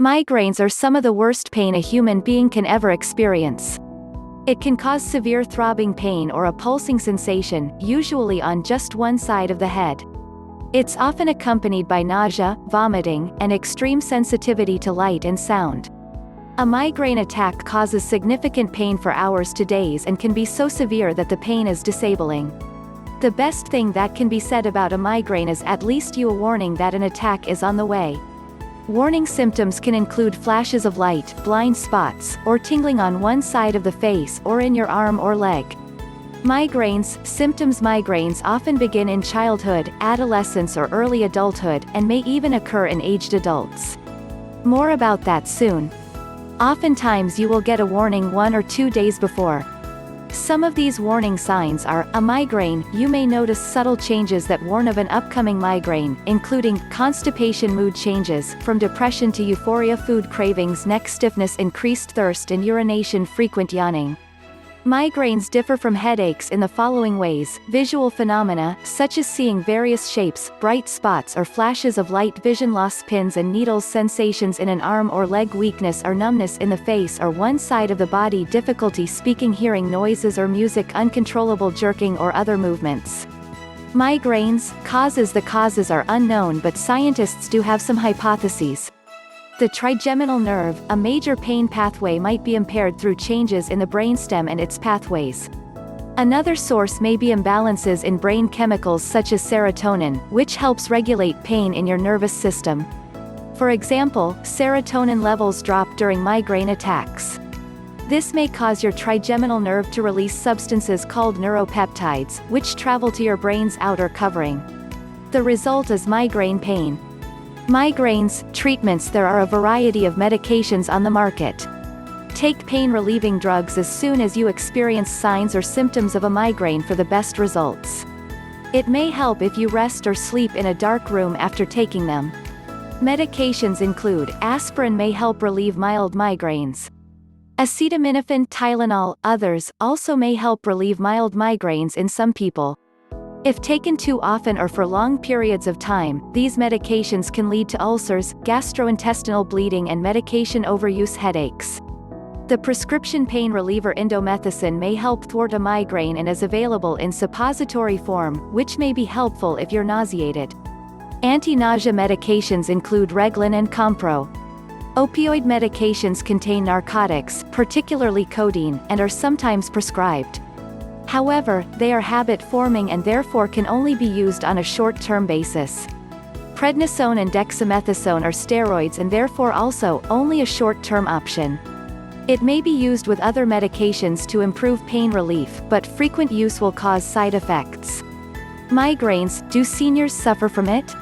Migraines are some of the worst pain a human being can ever experience. It can cause severe throbbing pain or a pulsing sensation, usually on just one side of the head. It's often accompanied by nausea, vomiting, and extreme sensitivity to light and sound. A migraine attack causes significant pain for hours to days and can be so severe that the pain is disabling. The best thing that can be said about a migraine is at least a warning that an attack is on the way. Warning symptoms can include flashes of light, blind spots, or tingling on one side of the face or in your arm or leg. Migraines symptoms. Migraines often begin in childhood, adolescence or early adulthood, and may even occur in aged adults. More about that soon. Oftentimes you will get a warning 1 or 2 days before. Some of these warning signs are: a migraine. You may notice subtle changes that warn of an upcoming migraine, including constipation, mood changes, from depression to euphoria, food cravings, neck stiffness, increased thirst and urination, frequent yawning. Migraines differ from headaches in the following ways: visual phenomena, such as seeing various shapes, bright spots or flashes of light, vision loss, pins and needles, sensations in an arm or leg, weakness or numbness in the face or one side of the body, difficulty speaking, hearing noises or music, uncontrollable jerking or other movements. Migraines causes. The causes are unknown, but scientists do have some hypotheses. The trigeminal nerve, a major pain pathway, might be impaired through changes in the brainstem and its pathways. Another source may be imbalances in brain chemicals such as serotonin, which helps regulate pain in your nervous system. For example, serotonin levels drop during migraine attacks. This may cause your trigeminal nerve to release substances called neuropeptides, which travel to your brain's outer covering. The result is migraine pain. Migraines treatments. There are a variety of medications on the market. Take pain-relieving drugs as soon as you experience signs or symptoms of a migraine for the best results. It may help if you rest or sleep in a dark room after taking them. Medications include aspirin, may help relieve mild migraines. Acetaminophen, Tylenol, others also may help relieve mild migraines in some people. If taken too often or for long periods of time, these medications can lead to ulcers, gastrointestinal bleeding and medication overuse, headaches. The prescription pain reliever indomethacin may help thwart a migraine and is available in suppository form, which may be helpful if you're nauseated. Anti-nausea medications include Reglan and Compro. Opioid medications contain narcotics, particularly codeine, and are sometimes prescribed. However, they are habit-forming and therefore can only be used on a short-term basis. Prednisone and dexamethasone are steroids and therefore also only a short-term option. It may be used with other medications to improve pain relief, but frequent use will cause side effects. Migraines, do seniors suffer from it?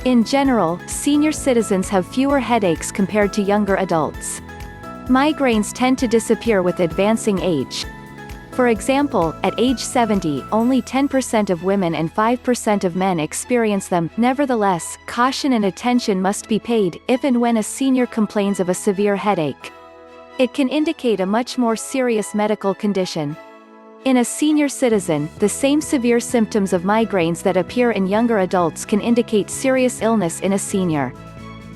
In general, senior citizens have fewer headaches compared to younger adults. Migraines tend to disappear with advancing age. For example, at age 70, only 10% of women and 5% of men experience them. Nevertheless, caution and attention must be paid if and when a senior complains of a severe headache. It can indicate a much more serious medical condition. In a senior citizen, the same severe symptoms of migraines that appear in younger adults can indicate serious illness in a senior.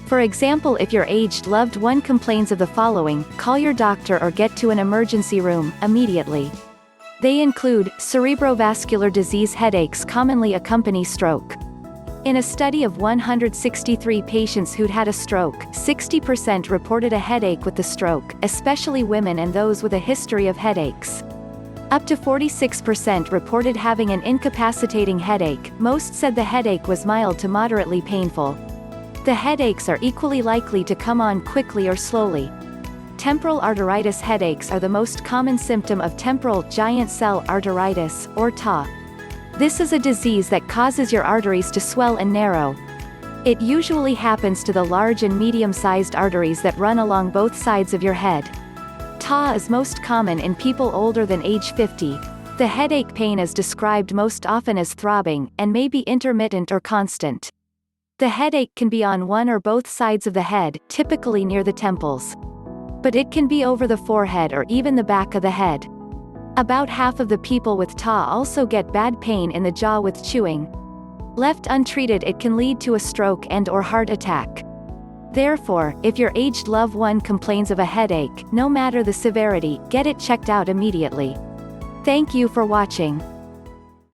For example, if your aged loved one complains of the following, call your doctor or get to an emergency room immediately. They include cerebrovascular disease. Headaches commonly accompany stroke. In a study of 163 patients who'd had a stroke, 60% reported a headache with the stroke, especially women and those with a history of headaches. Up to 46% reported having an incapacitating headache. Most said the headache was mild to moderately painful. The headaches are equally likely to come on quickly or slowly. Temporal arteritis headaches are the most common symptom of temporal giant cell arteritis, or TAA. This is a disease that causes your arteries to swell and narrow. It usually happens to the large and medium-sized arteries that run along both sides of your head. TAA is most common in people older than age 50. The headache pain is described most often as throbbing, and may be intermittent or constant. The headache can be on one or both sides of the head, typically near the temples. But it can be over the forehead or even the back of the head. About half of the people with TAA also get bad pain in the jaw with chewing. Left untreated, it can lead to a stroke and/or heart attack. Therefore, if your aged loved one complains of a headache, no matter the severity, get it checked out immediately. Thank you for watching.